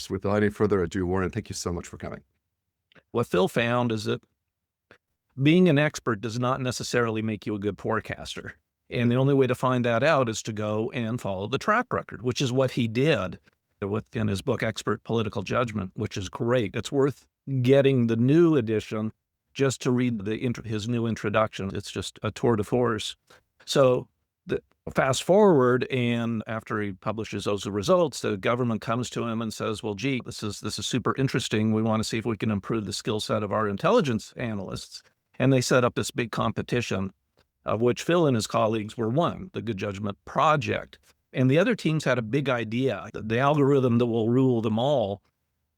Without any further ado, Warren, thank you so much for coming. What Phil found is that being an expert does not necessarily make you a good forecaster. And the only way to find that out is to go and follow the track record, which is what he did in his book, Expert Political Judgment, which is great. It's worth getting the new edition just to read his new introduction. It's just a tour de force. So fast forward, and after he publishes those results, the government comes to him and says, well, gee, this is super interesting. We want to see if we can improve the skill set of our intelligence analysts. And they set up this big competition, of which Phil and his colleagues were one, the Good Judgment Project. And the other teams had a big idea, the algorithm that will rule them all.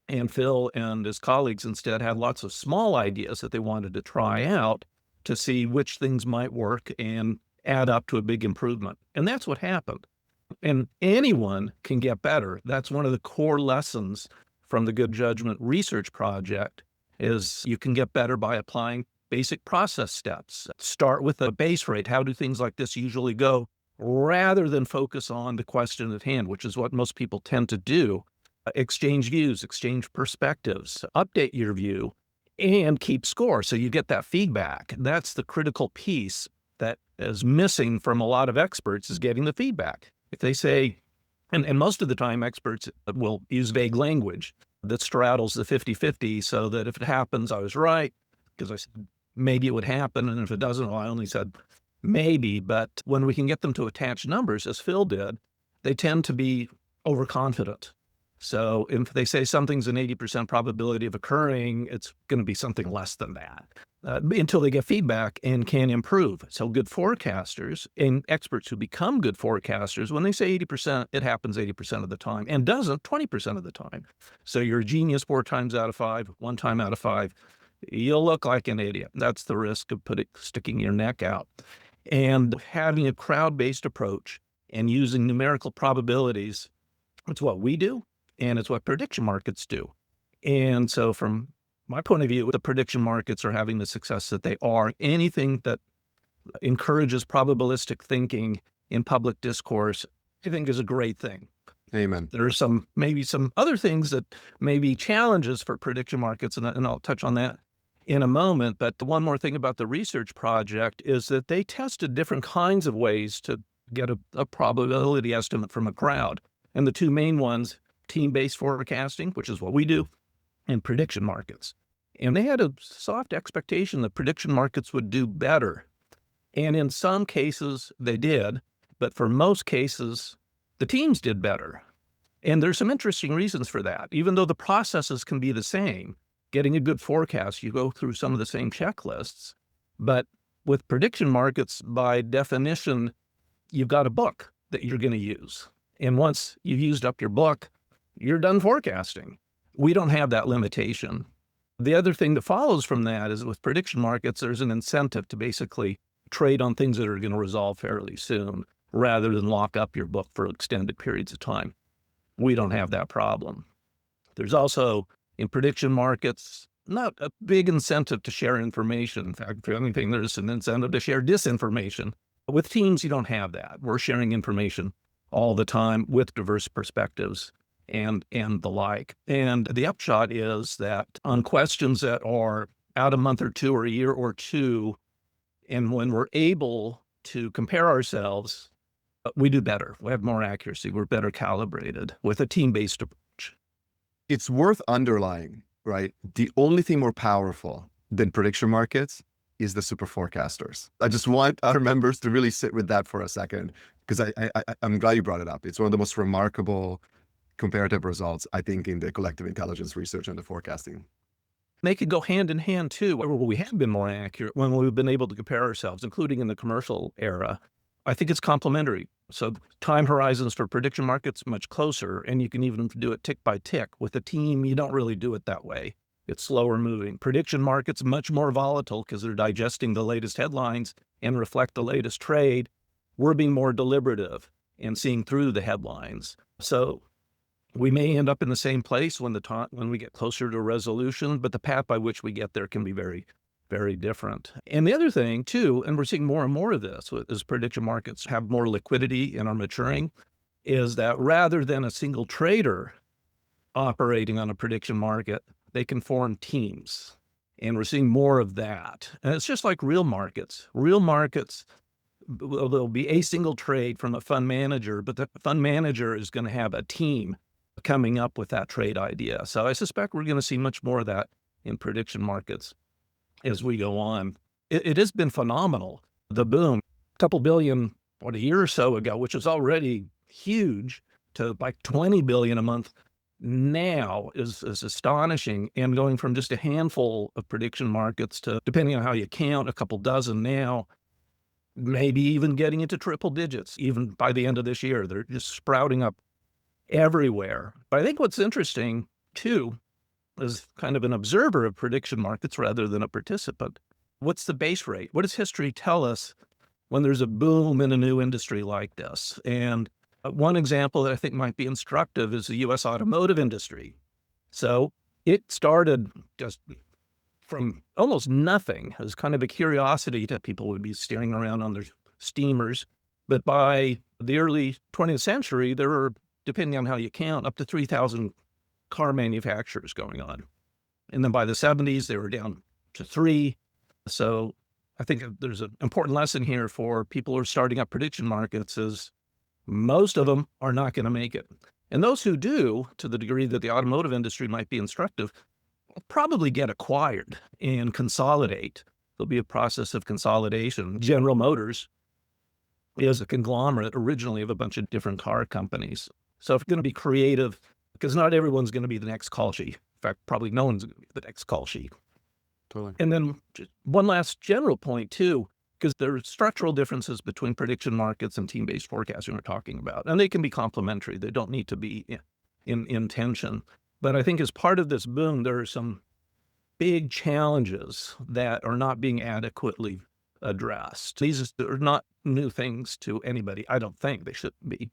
And Phil and his colleagues instead had lots of small ideas that they wanted to try out to see which things might work and add up to a big improvement. And that's what happened. And anyone can get better. That's one of the core lessons from the Good Judgment Research Project is you can get better by applying basic process steps. Start with a base rate. How do things like this usually go? Rather than focus on the question at hand, which is what most people tend to do. Exchange views, exchange perspectives, update your view, and keep score. So you get that feedback. That's the critical piece that is missing from a lot of experts is getting the feedback. If they say, and most of the time experts will use vague language that straddles the 50-50 so that if it happens, I was right, because I said maybe it would happen. And if it doesn't, well, I only said maybe. But when we can get them to attach numbers, as Phil did, they tend to be overconfident. So if they say something's an 80% probability of occurring, it's going to be something less than that until they get feedback and can improve. So good forecasters and experts who become good forecasters, when they say 80%, it happens 80% of the time and doesn't 20% of the time. So you're a genius 4 times out of 5, 1 time out of 5. You'll look like an idiot. That's the risk of sticking your neck out. And having a crowd-based approach and using numerical probabilities, it's what we do. And it's what prediction markets do. And so from my point of view, the prediction markets are having the success that they are. Anything that encourages probabilistic thinking in public discourse, I think is a great thing. Amen. There are maybe some other things that may be challenges for prediction markets, and I'll touch on that in a moment. But the one more thing about the research project is that they tested different kinds of ways to get a probability estimate from a crowd. And the two main ones, team-based forecasting, which is what we do, and prediction markets. And they had a soft expectation that prediction markets would do better. And in some cases, they did. But for most cases, the teams did better. And there's some interesting reasons for that. Even though the processes can be the same, getting a good forecast, you go through some of the same checklists. But with prediction markets, by definition, you've got a book that you're going to use. And once you've used up your book, you're done forecasting. We don't have that limitation. The other thing that follows from that is with prediction markets, there's an incentive to basically trade on things that are going to resolve fairly soon, rather than lock up your book for extended periods of time. We don't have that problem. There's also, in prediction markets, not a big incentive to share information. In fact, if anything, there's an incentive to share disinformation. With teams, you don't have that. We're sharing information all the time with diverse perspectives and the like. And the upshot is that on questions that are out a month or two or a year or two, and when we're able to compare ourselves, we do better. We have more accuracy. We're better calibrated with a team-based approach. It's worth underlying, right? The only thing more powerful than prediction markets is the Superforecasters. I just want our members to really sit with that for a second, because I'm glad you brought it up. It's one of the most remarkable comparative results, I think, in the collective intelligence research and the forecasting. They could go hand in hand too. We have been more accurate when we've been able to compare ourselves, including in the commercial era. I think it's complementary. So time horizons for prediction markets, much closer, and you can even do it tick by tick. With a team, you don't really do it that way. It's slower moving. Prediction markets, much more volatile because they're digesting the latest headlines and reflect the latest trade. We're being more deliberative and seeing through the headlines. So we may end up in the same place when we get closer to resolution, but the path by which we get there can be very, very different. And the other thing too, and we're seeing more and more of this as prediction markets have more liquidity and are maturing, is that rather than a single trader operating on a prediction market, they can form teams. And we're seeing more of that. And it's just like real markets. Real markets, there'll be a single trade from a fund manager, but the fund manager is going to have a team coming up with that trade idea. So I suspect we're going to see much more of that in prediction markets as we go on. It has been phenomenal. The boom, a couple billion, a year or so ago, which was already huge, to like 20 billion a month now is astonishing, and going from just a handful of prediction markets to, depending on how you count, a couple dozen now, maybe even getting into triple digits, even by the end of this year. They're just sprouting up everywhere. But I think what's interesting too, as kind of an observer of prediction markets rather than a participant, what's the base rate? What does history tell us when there's a boom in a new industry like this? And one example that I think might be instructive is the U.S. automotive industry. So it started just from almost nothing as kind of a curiosity that people would be steering around on their steamers. But by the early 20th century, there were, depending on how you count, up to 3,000 car manufacturers going on. And then by the 70s, they were down to 3. So I think there's an important lesson here for people who are starting up prediction markets is most of them are not going to make it. And those who do, to the degree that the automotive industry might be instructive, will probably get acquired and consolidate. There'll be a process of consolidation. General Motors is a conglomerate originally of a bunch of different car companies. So if you're going to be creative, because not everyone's going to be the next call sheet. In fact, probably no one's going to be the next call sheet. Totally. And then just one last general point too, because there are structural differences between prediction markets and team-based forecasting we're talking about. And they can be complementary. They don't need to be in tension. But I think as part of this boom, there are some big challenges that are not being adequately addressed. These are not new things to anybody. I don't think they should be.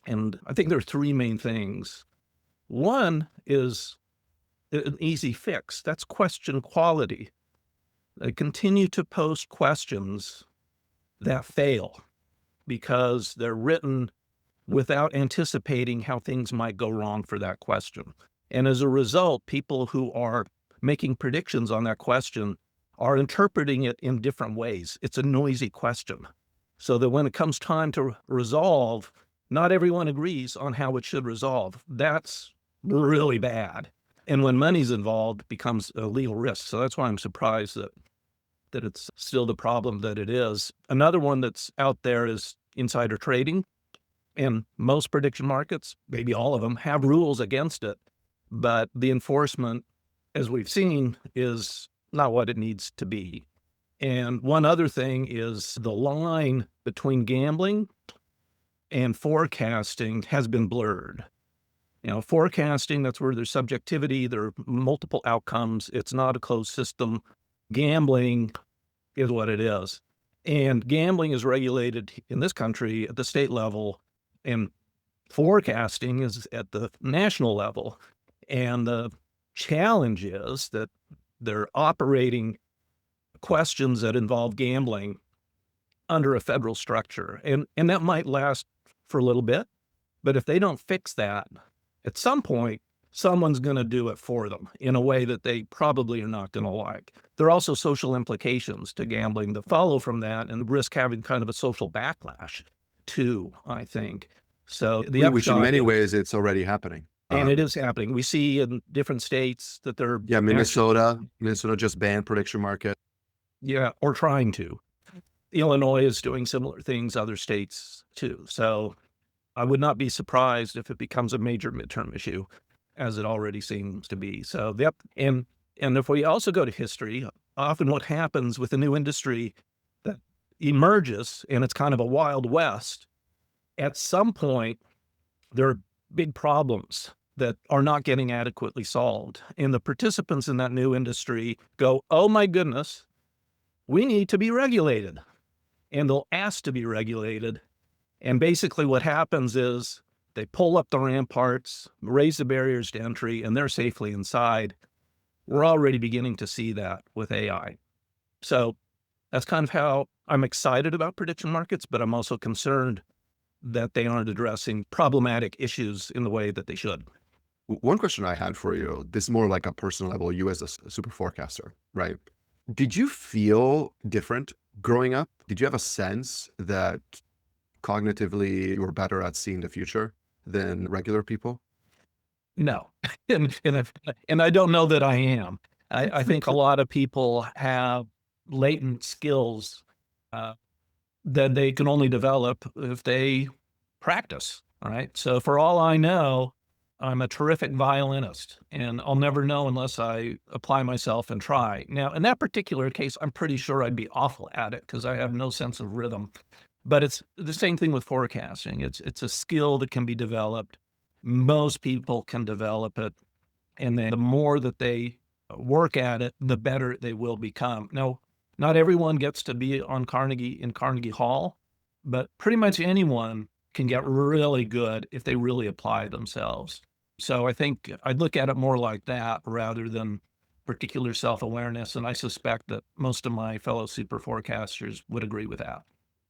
And I think there are 3 main things. One is an easy fix. That's question quality. They continue to post questions that fail because they're written without anticipating how things might go wrong for that question. And as a result, people who are making predictions on that question are interpreting it in different ways. It's a noisy question. So that when it comes time to resolve, not everyone agrees on how it should resolve. That's really bad. And when money's involved, it becomes a legal risk. So that's why I'm surprised that it's still the problem that it is. Another one that's out there is insider trading. And most prediction markets, maybe all of them, have rules against it. But the enforcement, as we've seen, is not what it needs to be. And one other thing is the line between gambling and forecasting has been blurred. Forecasting, that's where there's subjectivity, there are multiple outcomes. It's not a closed system. Gambling is what it is. And gambling is regulated in this country at the state level, and forecasting is at the national level. And the challenge is that they're operating questions that involve gambling under a federal structure. And that might last for a little bit, but if they don't fix that, at some point, someone's going to do it for them in a way that they probably are not going to like. There are also social implications to gambling that follow from that and risk having kind of a social backlash too, I think. So which in many ways, it's already happening. And it is happening. We see in different states that they're... Yeah, Minnesota just banned prediction market. Yeah, or trying to. Illinois is doing similar things, other states too. So I would not be surprised if it becomes a major midterm issue, as it already seems to be. So, yep. And if we also go to history, often what happens with a new industry that emerges, and it's kind of a Wild West, at some point, there are big problems that are not getting adequately solved. And the participants in that new industry go, oh my goodness, we need to be regulated. And they'll ask to be regulated. And basically what happens is they pull up the ramparts, raise the barriers to entry, and they're safely inside. We're already beginning to see that with AI. So that's kind of how I'm excited about prediction markets, but I'm also concerned that they aren't addressing problematic issues in the way that they should. One question I had for you, this is more like a personal level, you as a super forecaster, right? Did you feel different growing up? Did you have a sense that cognitively you were better at seeing the future than regular people? No. And I don't know that I am. I think a lot of people have latent skills, uh, that they can only develop if they practice, all right? So for all I know, I'm a terrific violinist, and I'll never know unless I apply myself and try. Now, in that particular case, I'm pretty sure I'd be awful at it because I have no sense of rhythm. But it's the same thing with forecasting. It's a skill that can be developed. Most people can develop it, and then the more that they work at it, the better they will become. Now, not everyone gets to be on Carnegie Hall, but pretty much anyone can get really good if they really apply themselves. So I think I'd look at it more like that rather than particular self-awareness, and I suspect that most of my fellow super forecasters would agree with that.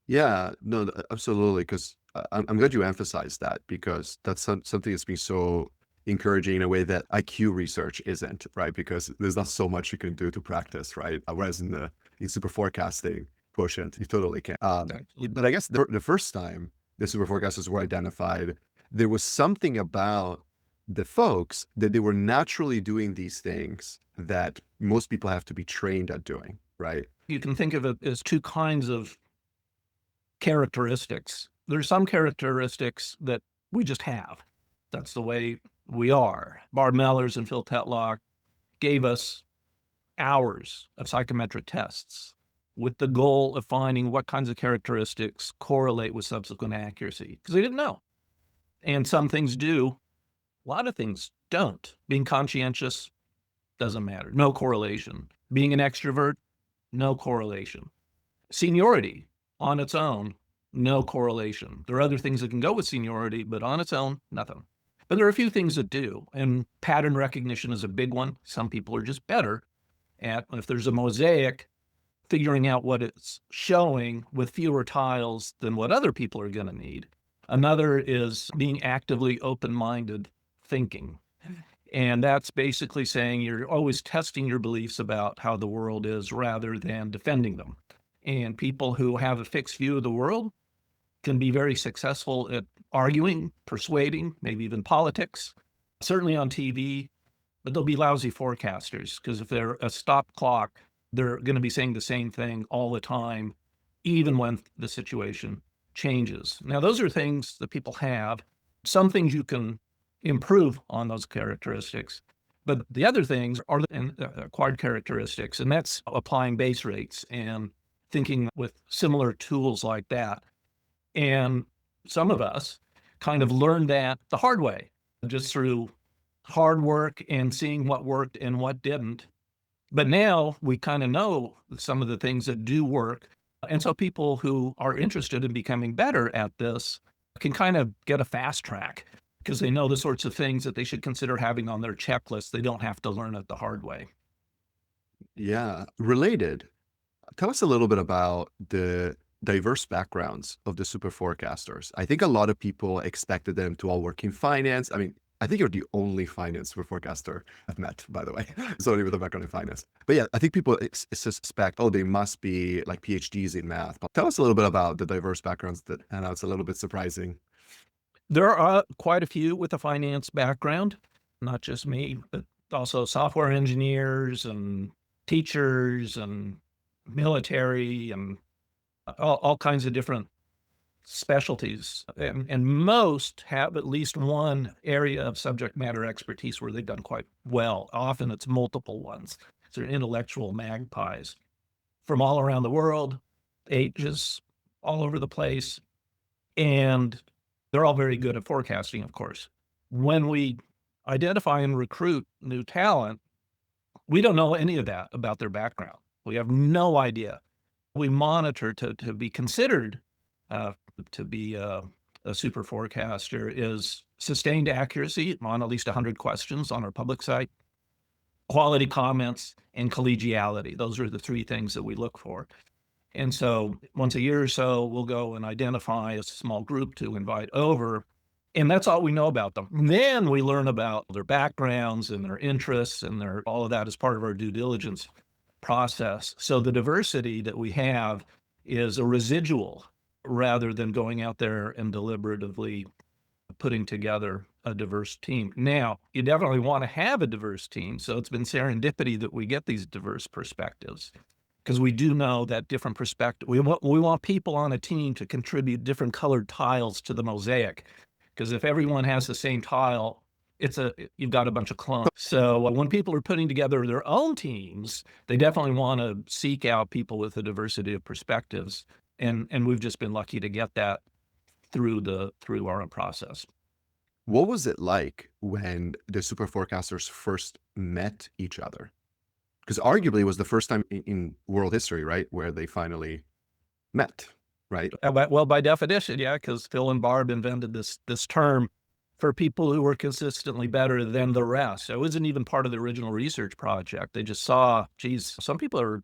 Yeah, no, absolutely. Because I'm glad you emphasized that because that's something that's been so encouraging in a way that IQ research isn't, right? Because there's not so much you can do to practice, right? Whereas in super forecasting quotient, you totally can. But I guess the first time the super forecasters were identified, there was something about the folks that they were naturally doing these things that most people have to be trained at doing, right? You can think of it as two kinds of characteristics. There's some characteristics that we just have. That's the way we are. Barb Mellers and Phil Tetlock gave us hours of psychometric tests with the goal of finding what kinds of characteristics correlate with subsequent accuracy, because they didn't know. And some things do, a lot of things don't. Being conscientious doesn't matter, no correlation. Being an extrovert, no correlation. Seniority on its own, no correlation. There are other things that can go with seniority, but on its own, nothing. But there are a few things that do, and pattern recognition is a big one. Some people are just better at, if there's a mosaic, figuring out what it's showing with fewer tiles than what other people are going to need. Another is being actively open-minded thinking. And that's basically saying you're always testing your beliefs about how the world is rather than defending them. And people who have a fixed view of the world can be very successful at arguing, persuading, maybe even politics, certainly on TV, but they'll be lousy forecasters because if they're a stop clock, they're going to be saying the same thing all the time, even when the situation changes. Now, those are things that people have. Some things you can improve on those characteristics, but the other things are the acquired characteristics, and that's applying base rates and thinking with similar tools like that. And some of us kind of learned that the hard way, just through hard work and seeing what worked and what didn't. But now we kind of know some of the things that do work. And so people who are interested in becoming better at this can kind of get a fast track because they know the sorts of things that they should consider having on their checklist. They don't have to learn it the hard way. Yeah. Related, tell us a little bit about the diverse backgrounds of the super forecasters. I think a lot of people expected them to all work in finance. I mean, I think you're the only finance super forecaster I've met, by the way. Somebody with a background in finance. But yeah, I think people suspect, oh, they must be like PhDs in math. But tell us a little bit about the diverse backgrounds that, I know it's a little bit surprising. There are quite a few with a finance background, not just me, but also software engineers and teachers and military and all kinds of different specialties. And most have at least one area of subject matter expertise where they've done quite well. Often it's multiple ones. So they're intellectual magpies from all around the world, ages, all over the place. And they're all very good at forecasting, of course. When we identify and recruit new talent, we don't know any of that about their background. We have no idea. We monitor to be considered uh, to be a super forecaster is sustained accuracy on at least 100 questions on our public site, quality comments, and collegiality. Those are the three things that we look for. And so once a year or so, we'll go and identify a small group to invite over And that's all we know about them. And then we learn about their backgrounds and their interests and all of that as part of our due diligence process. So the diversity that we have is a residual rather than going out there and deliberatively putting together a diverse team. Now, you definitely want to have a diverse team. So it's been serendipity that we get these diverse perspectives because we do know that different perspective. We want people on a team to contribute different colored tiles to the mosaic. Because if everyone has the same tile, you've got a bunch of clones. So when people are putting together their own teams, they definitely want to seek out people with a diversity of perspectives. And we've just been lucky to get that through our process. What was it like when the Superforecasters first met each other? Because arguably it was the first time in world history, right, where they finally met, right? Well, by definition, yeah, because Phil and Barb invented this term for people who were consistently better than the rest. So it wasn't even part of the original research project. They just saw, geez, some people are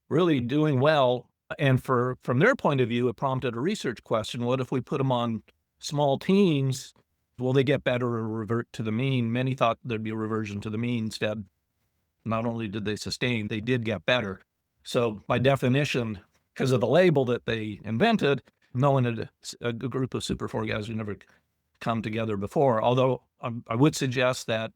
really doing well. And from their point of view, it prompted a research question. What if we put them on small teams? Will they get better or revert to the mean? Many thought there'd be a reversion to the mean. Instead, not only did they sustain, they did get better. So by definition, because of the label that they invented, no one had a group of super forecasters never come together before. Although I would suggest that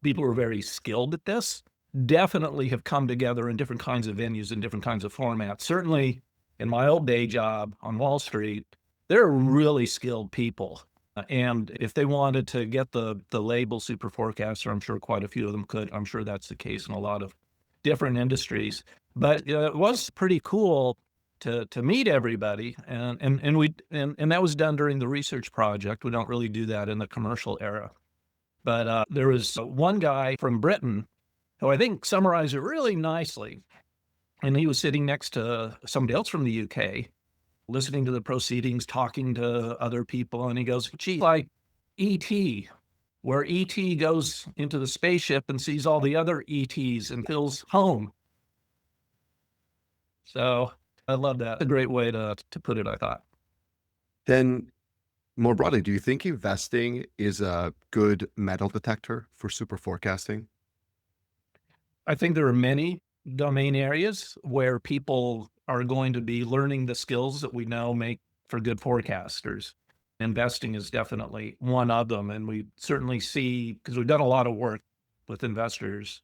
people who are very skilled at this definitely have come together in different kinds of venues and different kinds of formats. Certainly in my old day job on Wall Street, they're really skilled people. And if they wanted to get the label super forecaster, I'm sure quite a few of them could. I'm sure that's the case in a lot of different industries. But it was pretty cool to meet everybody, and that was done during the research project. We don't really do that in the commercial era. But there was one guy from Britain who I think summarized it really nicely. And he was sitting next to somebody else from the UK, listening to the proceedings, talking to other people. And he goes, gee, like E.T., where E.T. goes into the spaceship and sees all the other E.T.s and feels home. So I love that. A great way to put it, I thought. Then more broadly, do you think investing is a good metal detector for super forecasting? I think there are many domain areas where people are going to be learning the skills that we know make for good forecasters. Investing is definitely one of them. And we certainly see, because we've done a lot of work with investors,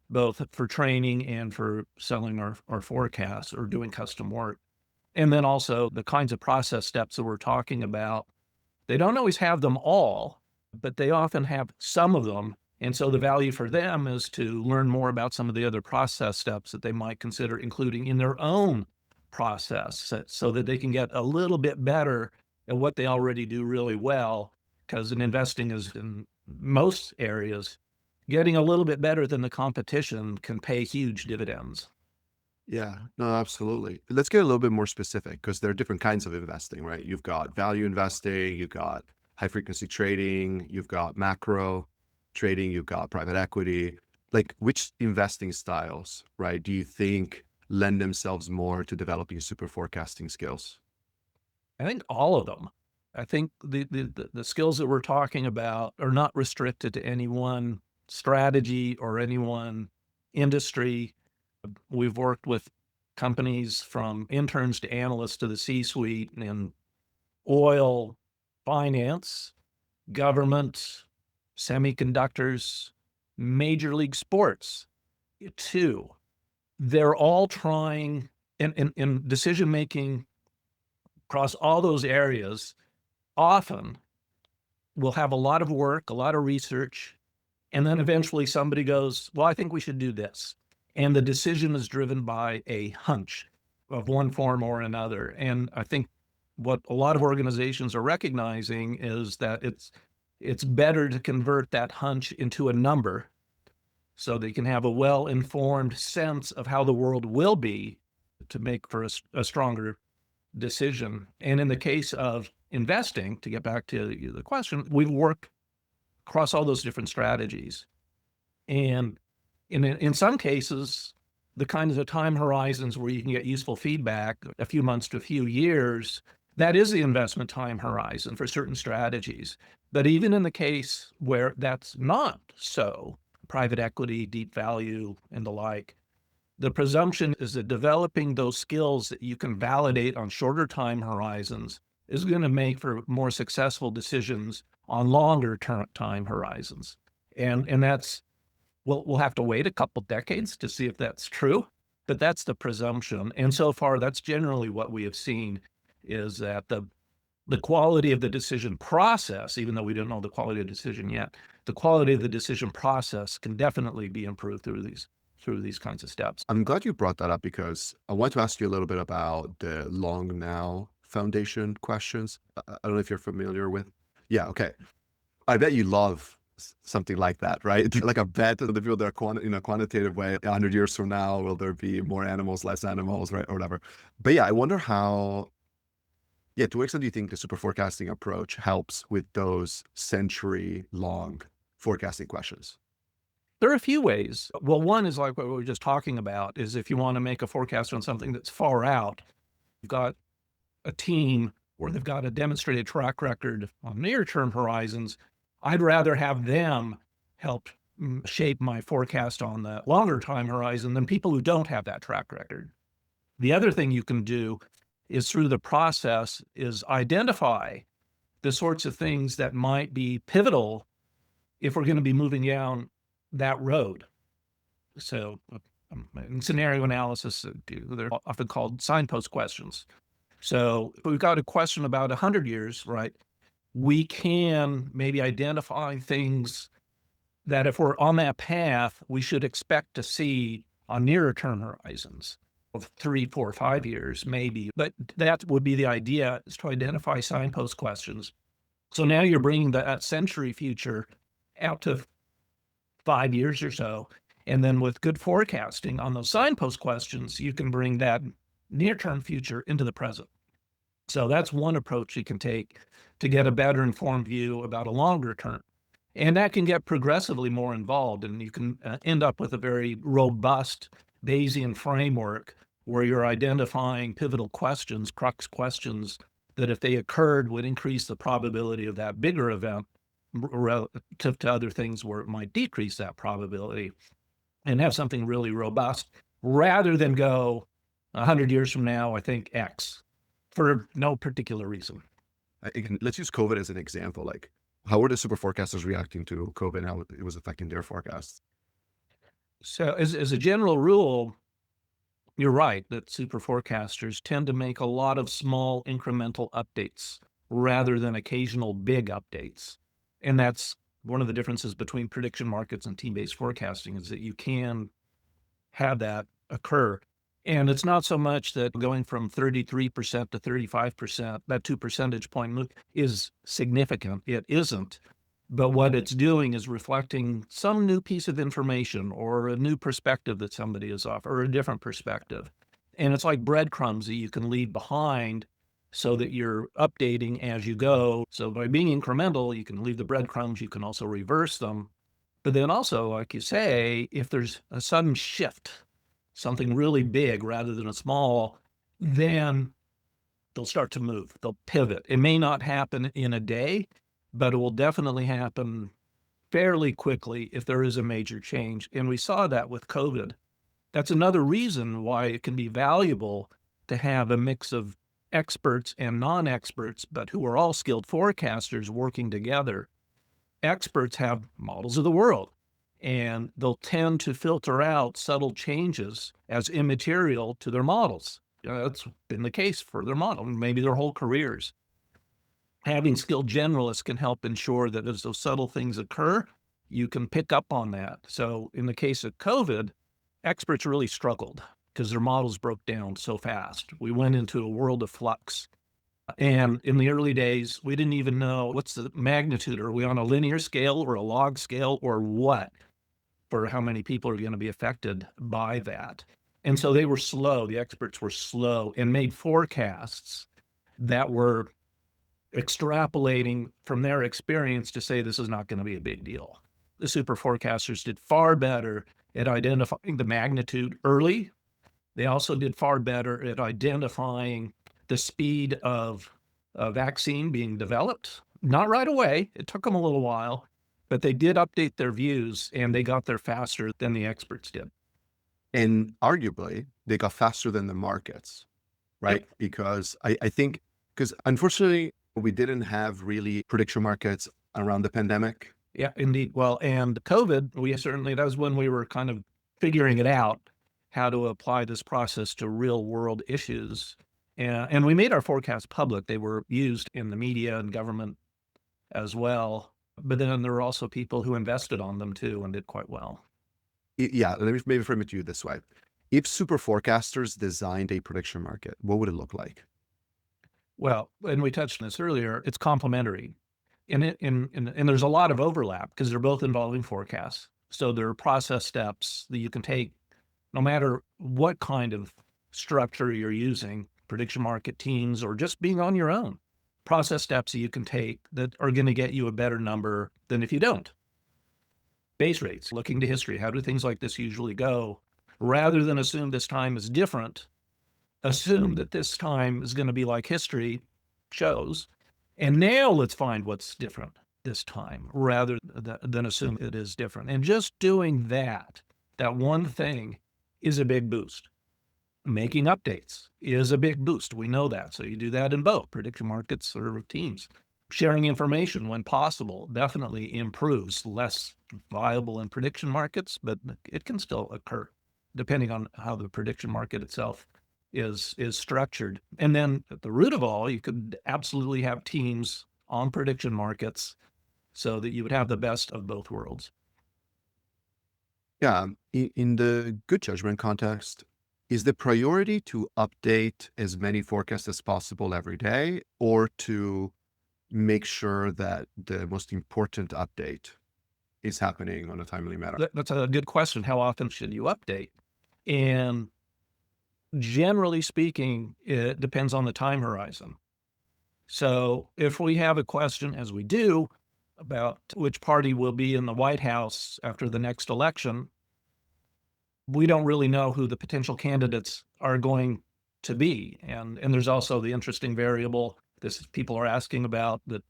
both for training and for selling our forecasts or doing custom work. And then also the kinds of process steps that we're talking about. They don't always have them all, but they often have some of them. And so the value for them is to learn more about some of the other process steps that they might consider including in their own process so that they can get a little bit better at what they already do really well. Because in investing is in most areas, getting a little bit better than the competition can pay huge dividends. Yeah, no, absolutely. Let's get a little bit more specific because there are different kinds of investing, right? You've got value investing, you've got high frequency trading, you've got macro trading, you've got private equity. Like which investing styles, right, do you think lend themselves more to developing super forecasting skills? I think all of them. I think the skills that we're talking about are not restricted to any one strategy or any one industry. We've worked with companies from interns to analysts to the C-suite in oil, finance, government, semiconductors, major league sports too. They're all trying in decision making across all those areas. Often we'll have a lot of work, a lot of research, and then eventually somebody goes, well, I think we should do this. And the decision is driven by a hunch of one form or another. And I think what a lot of organizations are recognizing is that it's better to convert that hunch into a number so they can have a well-informed sense of how the world will be to make for a stronger decision. And in the case of investing, to get back to the question, we work across all those different strategies. And in some cases, the kinds of time horizons where you can get useful feedback, a few months to a few years, That is the investment time horizon for certain strategies. But even in the case where that's not so, private equity, deep value, and the like, the presumption is that developing those skills that you can validate on shorter time horizons is going to make for more successful decisions on longer time horizons. And that's, we'll have to wait a couple decades to see if that's true, but that's the presumption. And so far, that's generally what we have seen, is that the quality of the decision process, even though we don't know the quality of the decision yet, the quality of the decision process can definitely be improved through these kinds of steps. I'm glad you brought that up because I want to ask you a little bit about the long now foundation questions. I don't know if you're familiar with. Yeah, okay. I bet you love something like that, right? Like a bet on the people that are in a quantitative way. 100 years from now, will there be more animals, less animals, right, or whatever? But yeah, I wonder how. Yeah, to what extent do you think the super forecasting approach helps with those century-long forecasting questions? There are a few ways. Well, one is like what we were just talking about, is if you want to make a forecast on something that's far out, you've got a team where they've got a demonstrated track record on near-term horizons. I'd rather have them help shape my forecast on the longer time horizon than people who don't have that track record. The other thing you can do is through the process is identify the sorts of things that might be pivotal if we're going to be moving down that road. So in scenario analysis, they're often called signpost questions. So if we've got a question about 100 years, right, we can maybe identify things that if we're on that path, we should expect to see on nearer term horizons of 3, 4, 5 years, maybe. But that would be the idea, is to identify signpost questions. So now you're bringing that century future out to 5 years or so. And then with good forecasting on those signpost questions, you can bring that near-term future into the present. So that's one approach you can take to get a better informed view about a longer term. And that can get progressively more involved, and you can end up with a very robust Bayesian framework where you're identifying pivotal questions, crux questions, that if they occurred would increase the probability of that bigger event relative to other things where it might decrease that probability, and have something really robust, rather than go 100 years from now, I think X, for no particular reason. Let's use COVID as an example. Like, how were the super forecasters reacting to COVID and how it was affecting their forecasts? So as a general rule, you're right that super forecasters tend to make a lot of small incremental updates rather than occasional big updates. And that's one of the differences between prediction markets and team-based forecasting, is that you can have that occur. And it's not so much that going from 33% to 35%, that 2 percentage point move, is significant. It isn't. But what it's doing is reflecting some new piece of information or a new perspective that somebody is offered, or a different perspective. And it's like breadcrumbs that you can leave behind so that you're updating as you go. So by being incremental, you can leave the breadcrumbs, you can also reverse them. But then also, like you say, if there's a sudden shift, something really big rather than a small, then they'll start to move, they'll pivot. It may not happen in a day, but it will definitely happen fairly quickly if there is a major change. And we saw that with COVID. That's another reason why it can be valuable to have a mix of experts and non-experts, but who are all skilled forecasters working together. Experts have models of the world, and they'll tend to filter out subtle changes as immaterial to their models. That's been the case for their model, maybe their whole careers. Having skilled generalists can help ensure that as those subtle things occur, you can pick up on that. So in the case of COVID, experts really struggled because their models broke down so fast. We went into a world of flux. And in the early days, we didn't even know what's the magnitude. Are we on a linear scale or a log scale or what, for how many people are going to be affected by that? And so they were slow. The experts were slow and made forecasts that were extrapolating from their experience to say this is not going to be a big deal. The super forecasters did far better at identifying the magnitude early. They also did far better at identifying the speed of a vaccine being developed. Not right away. It took them a little while, but they did update their views and they got there faster than the experts did. And arguably, they got faster than the markets, Yep. right? Because I think, because unfortunately, we didn't have really prediction markets around the pandemic. Yeah, indeed. Well, and COVID, that was when we were kind of figuring it out, how to apply this process to real world issues. And we made our forecasts public. They were used in the media and government as well. But then there were also people who invested on them too and did quite well. Yeah, let me maybe frame it to you this way. If Superforecasters designed a prediction market, what would it look like? Well, and we touched on this earlier, it's complementary. And there's a lot of overlap because they're both involving forecasts. So there are process steps that you can take no matter what kind of structure you're using, prediction market teams, or just being on your own. Process steps that you can take that are going to get you a better number than if you don't. Base rates, looking to history, how do things like this usually go? Rather than assume this time is different, assume that this time is going to be like history shows. And now let's find what's different this time rather than assume it is different. And just doing that one thing is a big boost. Making updates is a big boost. We know that. So you do that in both prediction markets or teams. Sharing information when possible definitely improves. Less viable in prediction markets, but it can still occur depending on how the prediction market itself is structured. And then at the root of all, you could absolutely have teams on prediction markets so that you would have the best of both worlds. Yeah, in the good judgment context, is the priority to update as many forecasts as possible every day, or to make sure that the most important update is happening on a timely manner? That's a good question. How often should you update? And generally speaking, it depends on the time horizon. So if we have a question, as we do, about which party will be in the White House after the next election, we don't really know who the potential candidates are going to be. And there's also the interesting variable this people are asking about that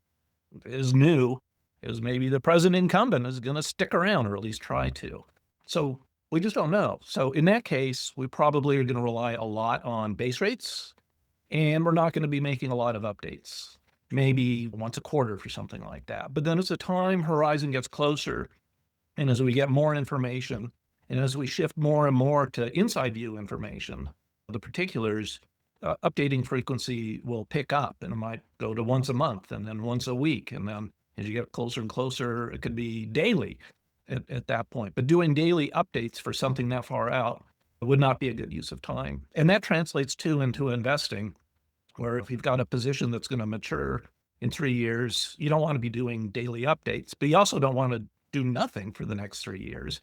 is new, is maybe the president incumbent is going to stick around or at least try to. So we just don't know. So in that case, we probably are going to rely a lot on base rates, and we're not going to be making a lot of updates, maybe once a quarter for something like that. But then as the time horizon gets closer, and as we get more information, and as we shift more and more to inside view information, the particulars, updating frequency will pick up, and it might go to once a month and then once a week. And then as you get closer and closer, it could be daily at that point. But doing daily updates for something that far out would not be a good use of time. And that translates too into investing, where if you've got a position that's going to mature in 3 years, you don't want to be doing daily updates, but you also don't want to do nothing for the next 3 years.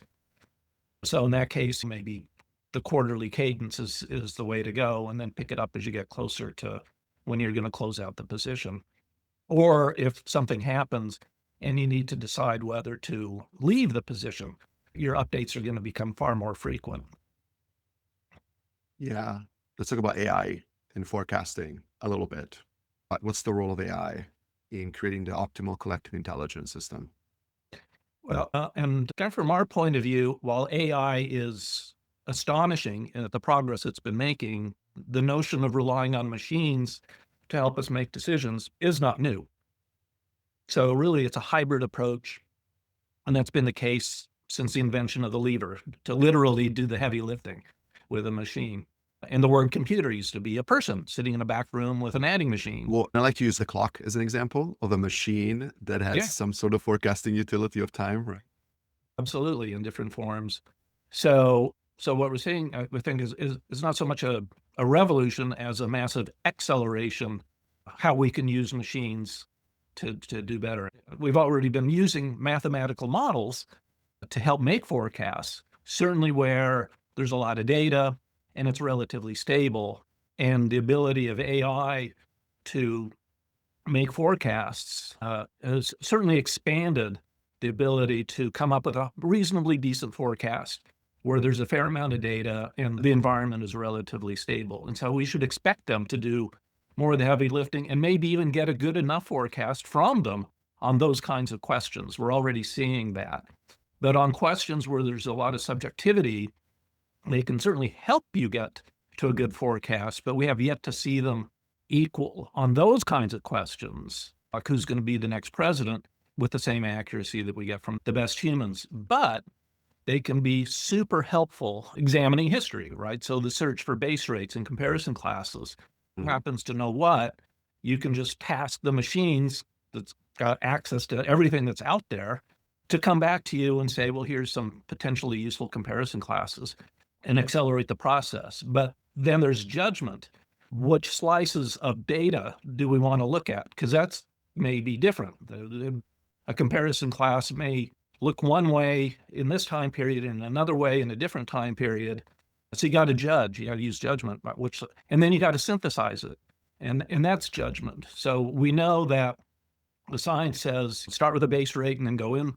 So in that case, maybe the quarterly cadence is the way to go, and then pick it up as you get closer to when you're going to close out the position. Or if something happens and you need to decide whether to leave the position, your updates are going to become far more frequent. Yeah, let's talk about AI and forecasting a little bit. What's the role of AI in creating the optimal collective intelligence system? Well, and kind of from our point of view, while AI is astonishing at the progress it's been making, the notion of relying on machines to help us make decisions is not new. So really, it's a hybrid approach, and that's been the case since the invention of the lever, to literally do the heavy lifting with a machine. And the word computer used to be a person sitting in a back room with an adding machine. Well, I like to use the clock as an example of a machine that has Yeah. some sort of forecasting utility of time, right? Absolutely, in different forms. So what we're seeing, we think is not so much a revolution as a massive acceleration, how we can use machines to do better. We've already been using mathematical models to help make forecasts, certainly where there's a lot of data and it's relatively stable. And the ability of AI to make forecasts has certainly expanded the ability to come up with a reasonably decent forecast where there's a fair amount of data and the environment is relatively stable. And so we should expect them to do more of the heavy lifting and maybe even get a good enough forecast from them on those kinds of questions. We're already seeing that. But on questions where there's a lot of subjectivity, they can certainly help you get to a good forecast, but we have yet to see them equal on those kinds of questions, like who's going to be the next president, with the same accuracy that we get from the best humans. But they can be super helpful examining history, right? So the search for base rates and comparison classes happens to know what, you can just task the machines that's got access to everything that's out there to come back to you and say, well, here's some potentially useful comparison classes, and accelerate the process. But then there's judgment. Which slices of data do we want to look at? Because that's may be different. A comparison class may look one way in this time period and another way in a different time period. So you got to judge, you got to use judgment, and then you got to synthesize it. And that's judgment. So we know that the science says start with a base rate and then go in.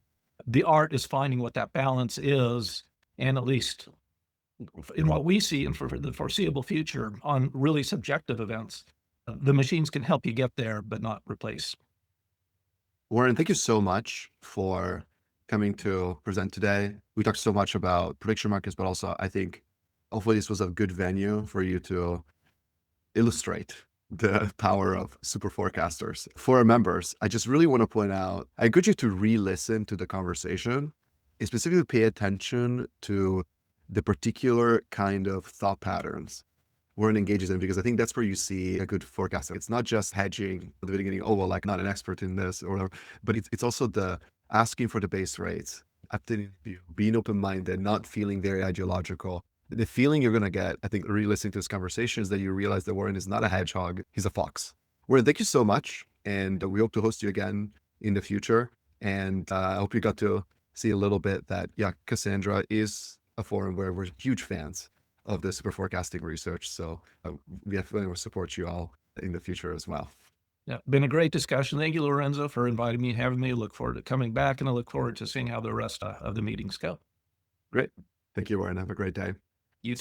The art is finding what that balance is, and at least in what we see and for the foreseeable future on really subjective events, the machines can help you get there, but not replace. Warren, thank you so much for coming to present today. We talked so much about prediction markets, but also I think hopefully this was a good venue for you to illustrate the power of Superforecasters. For our members, I just really want to point out, I encourage you to re-listen to the conversation and specifically pay attention to the particular kind of thought patterns Warren engages in, because I think that's where you see a good forecaster. It's not just hedging at the beginning, oh, well, like not an expert in this or whatever, but it's also the asking for the base rates, being open-minded, not feeling very ideological. The feeling you're going to get, I think, re-listening to this conversation is that you realize that Warren is not a hedgehog, he's a fox. Warren, thank you so much. And we hope to host you again in the future. And I hope you got to see a little bit that, yeah, Cassandra is a forum where we're huge fans of the Superforecasting research. So we definitely will support you all in the future as well. Yeah, been a great discussion. Thank you, Lorenzo, for inviting me and having me. Look forward to coming back, and I look forward to seeing how the rest of the meetings go. Great. Thank you, Warren. Have a great day. You too.